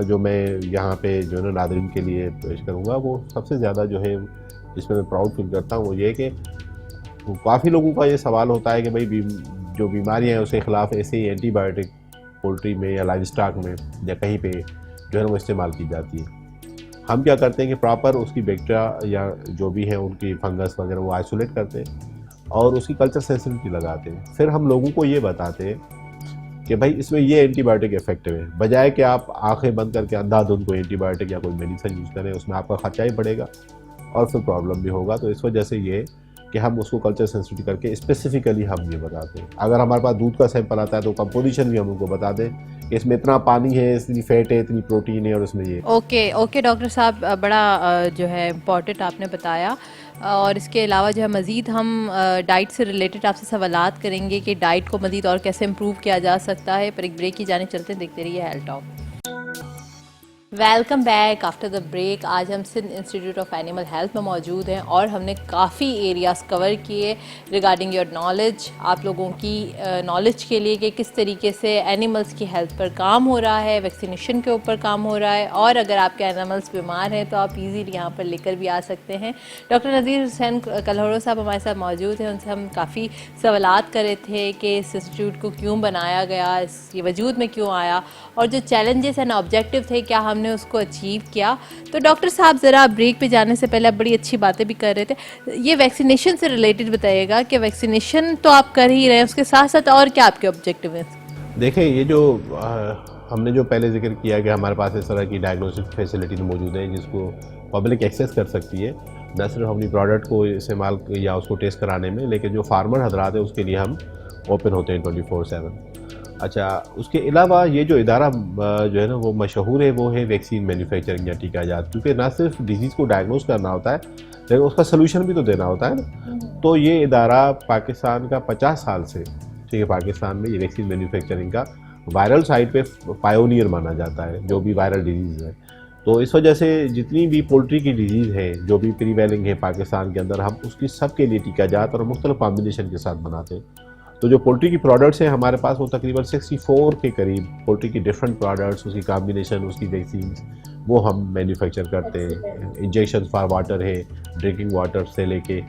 जो मैं यहाँ पे जो है ना नाज़रीन के लिए पेश करूँगा, वो सबसे ज़्यादा जो है जिसमें मैं प्राउड फील करता हूँ वो ये कि काफ़ी लोगों का ये सवाल होता है कि भाई जो बीमारियाँ हैं उसके ख़िलाफ़ ऐसे ही एंटीबायोटिक पोल्ट्री में या लाइव स्टॉक में या कहीं पे जो है वो इस्तेमाल की जाती है। हम क्या करते हैं कि प्रॉपर उसकी बैक्टीरिया या जो भी है उनकी फंगस वगैरह वो आइसोलेट करते हैं और उसकी कल्चर सेंसिटिविटी लगाते हैं। फिर हम लोगों को ये बताते हैं कि भाई इसमें ये एंटीबायोटिक इफेक्टिव है, बजाय कि आप आंखें बंद करके अंधाधुंध कोई एंटीबायोटिक या कोई मेडिसिन यूज़ करें, उसमें आपका खर्चा ही बढ़ेगा और फिर प्रॉब्लम भी होगा। तो इस वजह से ये कि हम उसको कल्चर सेंसिटिव करके स्पेसिफिकली हम ये बताते हैं। अगर हमारे पास दूध का सैंपल आता है तो कंपोजिशन भी हम उनको बता दें कि इसमें इतना पानी है, इतनी फैट है, इतनी प्रोटीन है और इसमें ये। ओके डॉक्टर साहब, बड़ा जो है इम्पॉर्टेंट आपने बताया। और इसके अलावा जो है मज़ीद हम डाइट से रिलेटेड आपसे सवालात करेंगे कि डाइट को मज़ीद और कैसे इम्प्रूव किया जा सकता है। पर एक ब्रेक की जाने चलते हैं, देखते रहिए health talk. Welcome back after the break. आज हम Sindh institute of animal health में मौजूद हैं और हमने काफ़ी एरियाज़ कवर किए रिगार्डिंग योर नॉलेज, आप लोगों की नॉलेज के लिए कि किस तरीके से एनिमल्स की हेल्थ पर काम हो रहा है, वैक्सीनेशन के ऊपर काम हो रहा है, और अगर आपके एनिमल्स बीमार हैं तो आप इजीली यहाँ पर लेकर भी आ सकते हैं। डॉक्टर नज़ीर हुसैन कलहरों साहब हमारे साथ मौजूद हैं, उनसे हम काफ़ी सवालात कर रहे थे कि इस इंस्टीट्यूट को क्यों बनाया गया, ये वजूद में क्यों आया, और जो चैलेंजेस एंड ऑब्जेक्टिव थे क्या हमने उसको अचीव किया। तो डॉक्टर साहब ज़रा ब्रेक पे जाने से पहले आप बड़ी अच्छी बातें भी कर रहे थे, ये वैक्सीनेशन से रिलेटेड बताइएगा कि वैक्सीनेशन तो आप कर ही रहे हैं, उसके साथ साथ और क्या आपके ऑब्जेक्टिव हैं? देखें, ये जो हमने जो पहले जिक्र किया कि हमारे पास इस तरह की डायग्नोस्टिक फैसिलिटी मौजूद है जिसको पब्लिक एक्सेस कर सकती है, न सिर्फ अपनी प्रोडक्ट को इस्तेमाल या उसको टेस्ट कराने में, लेकिन जो फार्मर हजरात है उसके लिए हम ओपन होते हैं 24/7। अच्छा, उसके अलावा ये जो इदारा जो है ना वो मशहूर है, वो है वैक्सीन मैन्युफैक्चरिंग या टीकाजात, क्योंकि ना सिर्फ डिजीज़ को डायग्नोस करना होता है लेकिन उसका सलूशन भी तो देना होता है ना। तो ये इदारा पाकिस्तान का 50 साल से, ठीक है, पाकिस्तान में ये वैक्सीन मैन्युफैक्चरिंग का वायरल साइड पे पायोनियर माना जाता है, जो भी वायरल डिजीज़ है। तो इस वजह से जितनी भी पोल्ट्री की डिजीज़ है जो भी प्रीवेलिंग है पाकिस्तान के अंदर, हम उसकी सब के लिए टीकाजात और मुख्तलिफ कॉम्बिनेशन के साथ बनाते हैं। तो जो पोल्ट्री की प्रोडक्ट्स हैं हमारे पास, वो तकरीबन 64 के करीब पोल्ट्री की डिफरेंट प्रोडक्ट्स, उसकी कॉम्बिनेशन, उसकी वैक्सीन, वो हम मैन्युफैक्चर करते हैं। इंजेक्शन फॉर वाटर है, ड्रिंकिंग वाटर से लेके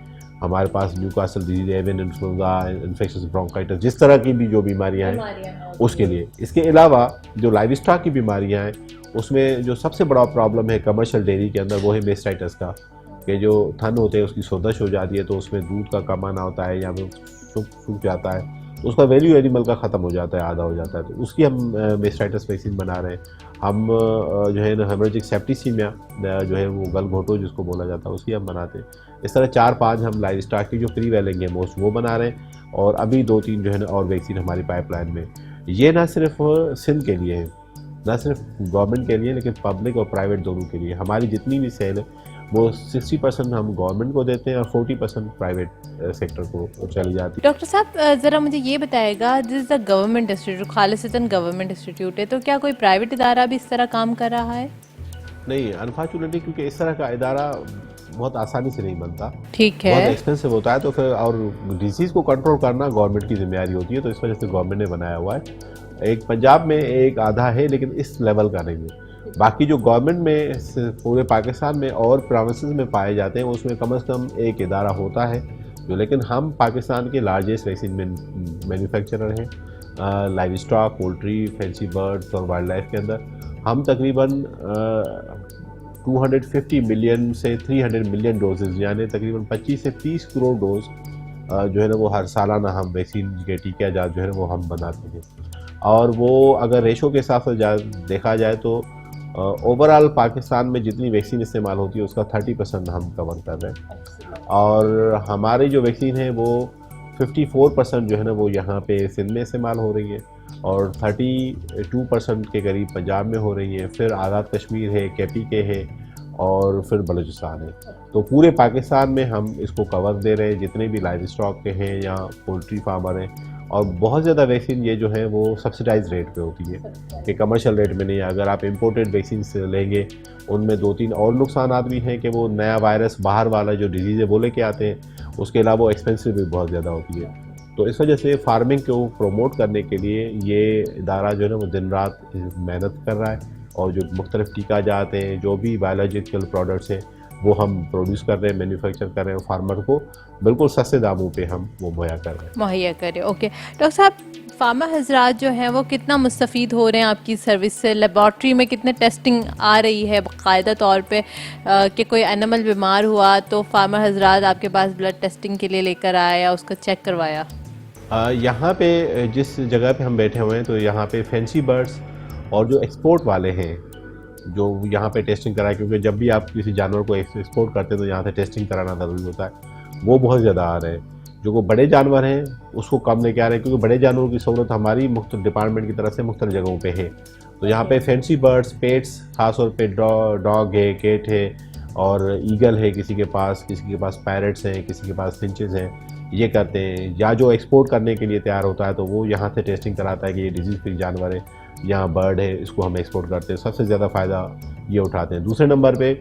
हमारे पास Newcastle disease, avian influenza, infectious bronchitis, जिस तरह की भी जो बीमारियां हैं उसके लिए। इसके अलावा जो लाइव स्टॉक की बीमारियां हैं उसमें जो सबसे बड़ा प्रॉब्लम है कमर्शियल डेयरी के अंदर, वो है मेस्टाइटिस का, कि जो थन होते हैं उसकी सोदश हो जाती है तो उसमें दूध का कम आना होता है या वो सूख जाता है, तो उसका वैल्यू एनिमल का ख़त्म हो जाता है, आधा हो जाता है। तो उसकी हम मेस्टाइटिस वैक्सीन बना रहे हैं। हम जो है ना हेमरेजिक सेप्टिसीमिया जो है वो गलघोटो जिसको बोला जाता है, उसकी हम बनाते हैं। इस तरह 4-5 हम लाइव स्टॉक की जो प्रीवेलिंग है मोस्ट वो बना रहे हैं, और अभी 2-3 जो है ना और वैक्सीन हमारी पाइपलाइन में। ये ना सिर्फ सिंध के लिए है, ना सिर्फ गवर्नमेंट के लिए, लेकिन पब्लिक और प्राइवेट दोनों के लिए। हमारी जितनी भी सेल है वो 60% हम गवर्नमेंट को देते हैं और 40% प्राइवेट सेक्टर को चली जाती है। डॉक्टर साहब ज़रा मुझे ये बताएगा, this is the government institute, खालिसतन गवर्नमेंट इंस्टीट्यूट है, तो क्या कोई प्राइवेट इदारा भी इस तरह काम कर रहा है? नहीं, अनफॉर्चुनेटली, क्योंकि इस तरह का इदारा बहुत आसानी से नहीं बनता, ठीक है, बहुत एक्सपेंसिव होता है। तो फिर और डिसीज़ को कंट्रोल करना गवर्नमेंट की जिम्मेदारी होती है, तो इस वजह से गवर्नमेंट ने बनाया हुआ है। एक पंजाब में एक आधा है, लेकिन इस लेवल का नहीं है। बाकी जो गवर्नमेंट में पूरे पाकिस्तान में और प्रोविंसेस में पाए जाते हैं उसमें कम से कम एक इदारा होता है जो, लेकिन हम पाकिस्तान के लार्जेस्ट वैक्सीन मैन्युफैक्चरर हैं live stock, poultry, fancy birds और वाइल्ड लाइफ के अंदर। हम तकरीबन 250 मिलियन से 300 मिलियन डोजेज़, यानी तकरीबन 25 से 30 करोड़ डोज जो है ना वो हर सालाना हम वैक्सीन के टीके जो है ना वो हम बनाते हैं। और वो अगर रेशो के हिसाब से देखा जाए तो ओवरऑल पाकिस्तान में जितनी वैक्सीन इस्तेमाल होती है उसका 30% हम कवर कर रहे हैं, और हमारी जो वैक्सीन है वो 54% जो है ना वो यहाँ पे सिंध में इस्तेमाल हो रही है, और 32% के करीब पंजाब में हो रही है, फिर आज़ाद कश्मीर है, KPK है, और फिर बलूचिस्तान है। तो पूरे पाकिस्तान में हम इसको कवर दे रहे हैं, जितने भी लाइव स्टॉक के हैं या पोल्ट्री फार्मर हैं। और बहुत ज़्यादा वैक्सीन ये जो है वो सब्सिडाइज रेट पे होती है, कि कमर्शियल रेट में नहीं है। अगर आप इंपोर्टेड वैक्सीन लेंगे उनमें 2-3 और नुकसानात भी हैं, कि वो नया वायरस बाहर वाला जो डिजीज़ है वो लेके आते हैं, उसके अलावा वो एक्सपेंसिव भी बहुत ज़्यादा होती है। तो इस वजह से फार्मिंग को प्रमोट करने के लिए ये इदारा जो है ना वो दिन रात मेहनत कर रहा है, और जो मुख्तलिफ टीका जाते हैं, जो भी बायोलॉजिकल प्रोडक्ट्स हैं वो हम प्रोड्यूस कर रहे हैं, मैन्युफैक्चर कर रहे हैं, फार्मर को बिल्कुल सस्ते दामों पे हम वो मुहैया कर रहे हैं। मुहैया करें। ओके डॉक्टर साहब, फार्मर हजरात जो हैं वो कितना मुस्तफ़ीद हो रहे हैं आपकी सर्विस से? लेबॉर्ट्री में कितने टेस्टिंग आ रही है बाकायदा तौर पे कि कोई एनिमल बीमार हुआ तो फार्मर हजरात आपके पास ब्लड टेस्टिंग के लिए लेकर आया या उसका चेक करवाया? यहाँ पे जिस जगह पे हम बैठे हुए हैं तो यहाँ पे फैंसी बर्ड्स और जो एक्सपोर्ट वाले हैं जो यहाँ पे टेस्टिंग कराए, क्योंकि जब भी आप किसी जानवर को एक्सपोर्ट करते हैं तो यहाँ से टेस्टिंग कराना ज़रूरी होता है, वो बहुत ज़्यादा आ रहे हैं। जो बड़े जानवर हैं उसको कम लेके आ रहे हैं, क्योंकि बड़े जानवरों की सहूलत हमारी मुख्त डिपार्टमेंट की तरफ से मुख्तलिफ जगहों पे है। तो यहाँ पे फैंसी बर्ड्स, पेट्स, खासतौर पे डॉग है, कैट है और ईगल है, किसी के पास पैरट्स हैं, किसी के पास फिंचेस हैं, ये करते हैं। या जो एक्सपोर्ट करने के लिए तैयार होता है तो वो यहाँ से टेस्टिंग कराता है कि ये डिजीज़ फ्री जानवर है, यहाँ बर्ड है, इसको हम एक्सपोर्ट करते हैं। सबसे ज़्यादा फ़ायदा ये उठाते हैं। दूसरे नंबर पे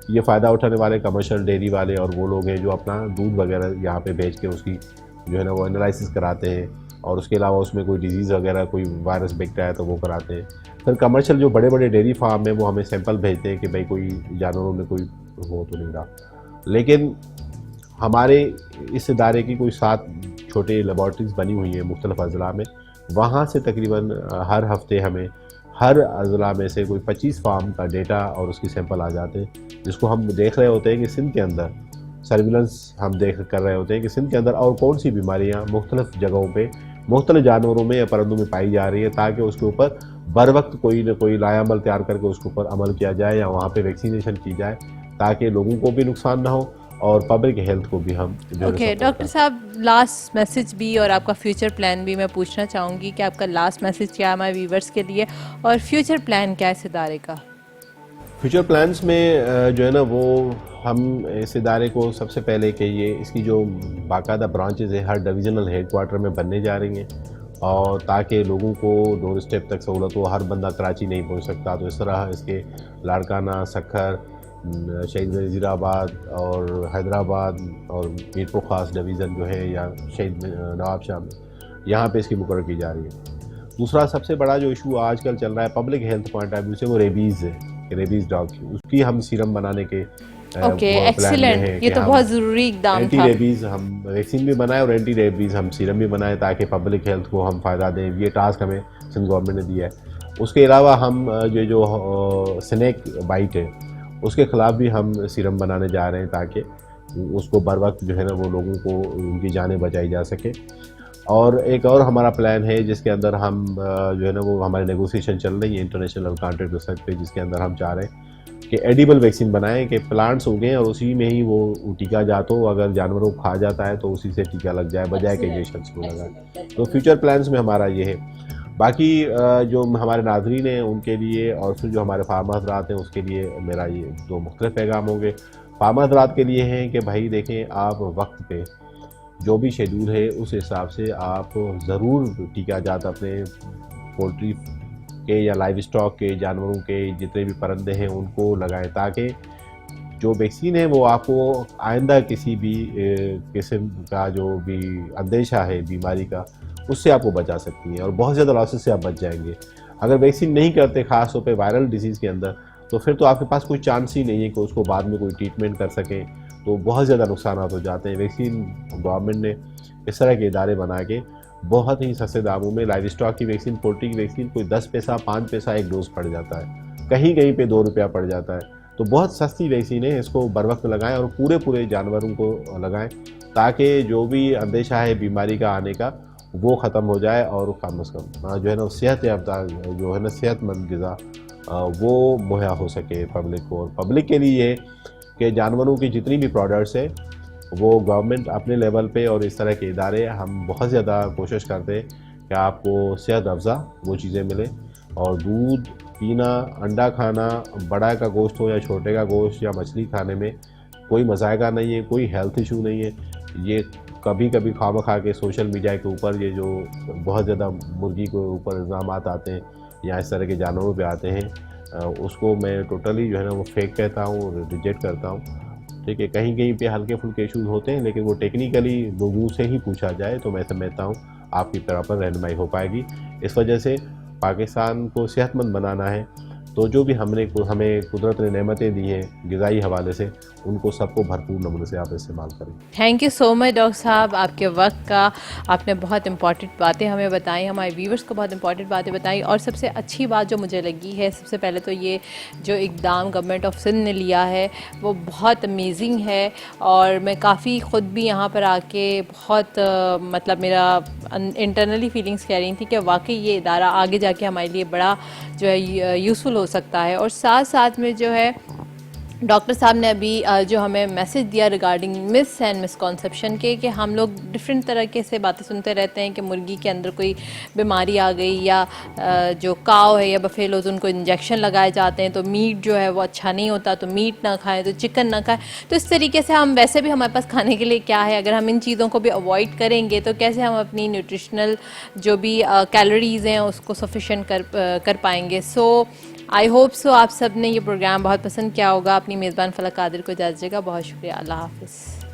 ये फ़ायदा उठाने वाले कमर्शियल डेयरी वाले और वो लोग हैं जो अपना दूध वगैरह यहाँ पे बेच के उसकी जो है ना वो एनालिसिस कराते हैं, और उसके अलावा उसमें कोई डिजीज़ वगैरह कोई वायरस बिकता है तो वो कराते हैं। फिर कमर्शियल जो बड़े बड़े डेयरी फार्म है वो हमें सैंपल भेजते हैं कि भाई कोई जानवरों में कोई हो तो नहीं रहा। लेकिन हमारे इस इदारे की कोई 7 छोटे लेबॉर्ट्रीज़ बनी हुई हैं मुख्तलिफ अज़ला में। वहाँ से तकरीबन हर हफ्ते हमें हर अज़ला में से कोई 25 फार्म का डेटा और उसकी सैंपल आ जाते हैं, जिसको हम देख रहे होते हैं कि सिंध के अंदर सर्विलेंस हम कर रहे होते हैं कि सिंध के अंदर और कौन सी बीमारियाँ मुख्तलिफ जगहों पे मुख्तलिफ जानवरों में या परिंदों में पाई जा रही है, ताकि उसके ऊपर बर वक्त कोई न कोई लायामल तैयार करके उसके ऊपर अमल किया जाए या वहाँ पे वैक्सीनेशन की जाए, ताकि लोगों को भी नुकसान ना हो और पब्लिक हेल्थ को भी हम ओके डॉक्टर साहब, लास्ट मैसेज भी और आपका फ्यूचर प्लान भी मैं पूछना चाहूँगी कि आपका लास्ट मैसेज क्या है हमारे व्यूवर्स के लिए, और फ्यूचर प्लान क्या है इस इदारे का? फ्यूचर प्लान्स में जो है ना वो हम इस इदारे को सबसे पहले कि ये इसकी जो बाकायदा ब्रांचेज़ है हर डिविजनल हेड क्वार्टर में बनने जा रही हैं, और ताकि लोगों को डोर स्टेप तक सहूलत हो। हर बंदा कराची नहीं पहुंच सकता, तो इस तरह इसके लाड़काना, सखर, शहीद वज़ीराबाद और हैदराबाद और मीरपुर ख़ास डिवीज़न जो है या शहीद नवाब शाह में यहाँ पे इसकी मुकर्रर की जा रही है। दूसरा सबसे बड़ा जो इशू आजकल चल रहा है public health point of view से वो रेबीज़ है, रेबीज़ डॉग की, उसकी हम सीरम बनाने के ओके एक्सीलेंट, ये तो बहुत ज़रूरी इकदाम एंटी था। रेबीज़ हम वैक्सीन भी बनाए और एंटी रेबीज़ हम सीरम भी बनाए ताकि पब्लिक हेल्थ को हम फ़ायदा दें। ये टास्क हमें सिंध गवर्नमेंट ने दिया है। उसके अलावा हम जो स्नेक बाइट है उसके ख़िलाफ़ भी हम सीरम बनाने जा रहे हैं, ताकि उसको बर वक्त जो है ना वो लोगों को उनकी जानें बचाई जा सके। और एक और हमारा प्लान है जिसके अंदर हम जो है ना वो हमारी नेगोशिएशन चल रही है इंटरनेशनल कॉन्ट्रैक्ट रिसर्च पे, जिसके अंदर हम चाह रहे हैं कि एडिबल वैक्सीन बनाएं कि प्लांट्स उगें और उसी में ही वो टीका जाता हो, अगर जानवरों को खा जाता है तो उसी से टीका लग जाए बजाय कि इंजेक्शन को लगाए। तो फ्यूचर प्लान्स में हमारा ये है। बाकी जो हमारे नाज़रीन हैं उनके लिए और फिर जो हमारे फार्मर हज़रात हैं उसके लिए मेरा ये 2 मुख्तलिफ पैगाम होंगे। फार्मर हज़रात के लिए हैं कि भाई देखें, आप वक्त पे जो भी शेड्यूल है उस हिसाब से आप ज़रूर टीका जात अपने पोल्ट्री के या लाइव स्टॉक के जानवरों के जितने भी परिंदे हैं उनको लगाएं, ताकि जो वैक्सीन है वो आपको आइंदा किसी भी किस्म का जो भी अंदेशा है बीमारी का उससे आपको बचा सकती हैं और बहुत ज़्यादा लॉसेस से आप बच जाएंगे। अगर वैक्सीन नहीं करते ख़ास तौर पे वायरल डिजीज़ के अंदर, तो फिर तो आपके पास कोई चांस ही नहीं है कि उसको बाद में कोई ट्रीटमेंट कर सकें, तो बहुत ज़्यादा नुकसान हो जाते हैं। वैक्सीन गवर्नमेंट ने इस तरह के इदारे बना के बहुत ही सस्ते दामों में लाइव स्टॉक की वैक्सीन, पोल्ट्री की वैक्सीन कोई 10 पैसा 5 पैसा एक डोज पड़ जाता है, कहीं कहीं पे 2 रुपया पड़ जाता है। तो बहुत सस्ती वैक्सीन है, इसको बर वक्त लगाएं और पूरे जानवरों को लगाएं, ताकि जो भी अंदेशा है बीमारी का आने का वो ख़त्म हो जाए और कम अज़ कम जो है ना सेहत याफ्ता जो है ना सेहतमंद ग़िज़ा वो मुहैया हो सके पब्लिक को। और पब्लिक के लिए ये कि जानवरों की जितनी भी प्रोडक्ट्स है वो गवर्नमेंट अपने लेवल पे और इस तरह के इदारे हम बहुत ज़्यादा कोशिश करते हैं कि आपको सेहत अफ़ज़ा वो चीज़ें मिलें। और दूध पीना, अंडा खाना, बड़ा का गोश्त हो या छोटे का गोश्त या मछली खाने में कोई मज़ायका नहीं है, कोई हेल्थ इशू नहीं है। ये कभी कभी खामा खा के सोशल मीडिया के ऊपर ये जो बहुत ज़्यादा मुर्गी के ऊपर इल्ज़ाम आते हैं या इस तरह के जानवरों पे आते हैं, उसको मैं टोटली जो है ना वो फेक कहता हूँ, रिजेक्ट करता हूँ। ठीक है, कहीं कहीं पे हल्के फुल्के इशूज़ होते हैं, लेकिन वो टेक्निकली लोगों से ही पूछा जाए तो मैं समझता हूँ आपकी प्रॉपर रहनुमाई हो पाएगी। इस वजह से पाकिस्तान को सेहतमंद बनाना है तो जो भी हमें कुदरत ने नेमतें दी हैं ग़िज़ाई हवाले से, उनको सबको भरपूर नमूने से आप इस्तेमाल करें। Thank you so much doctor साहब, आपके वक्त का आपने बहुत इंपॉर्टेंट बातें हमें बताई, हमारे व्यूवर्स को बहुत इंपॉर्टेंट बातें बताई। और सबसे अच्छी बात जो मुझे लगी है, सबसे पहले तो ये जो इक़दाम गवर्नमेंट ऑफ सिंध ने लिया है वो बहुत अमेजिंग है। और मैं काफ़ी ख़ुद भी यहाँ पर आके बहुत मतलब मेरा इंटरनली फीलिंग्स कह रही थी कि वाकई ये इदारा आगे जाके हमारे लिए बड़ा जो है यूज़फुल हो सकता है। और साथ साथ में जो है डॉक्टर साहब ने अभी जो हमें मैसेज दिया रिगार्डिंग मिस एंड मिसकॉन्सेप्शन के, कि हम लोग डिफरेंट तरीके से बातें सुनते रहते हैं कि मुर्गी के अंदर कोई बीमारी आ गई, या जो काव है या बफेलोज उनको इंजेक्शन लगाए जाते हैं तो मीट जो है वो अच्छा नहीं होता, तो मीट ना खाएं, तो चिकन ना खाएं। तो इस तरीके से हम वैसे भी हमारे पास खाने के लिए क्या है, अगर हम इन चीज़ों को भी अवॉइड करेंगे तो कैसे हम अपनी न्यूट्रिशनल जो भी कैलोरीज़ हैं उसको सफिशेंट कर पाएंगे। सो आई होप सो आप सब ने ये प्रोग्राम बहुत पसंद किया होगा। अपनी मेज़बान फलक कादिर को इजाज़त दीजिएगा। बहुत शुक्रिया। अल्लाह हाफ़िज़।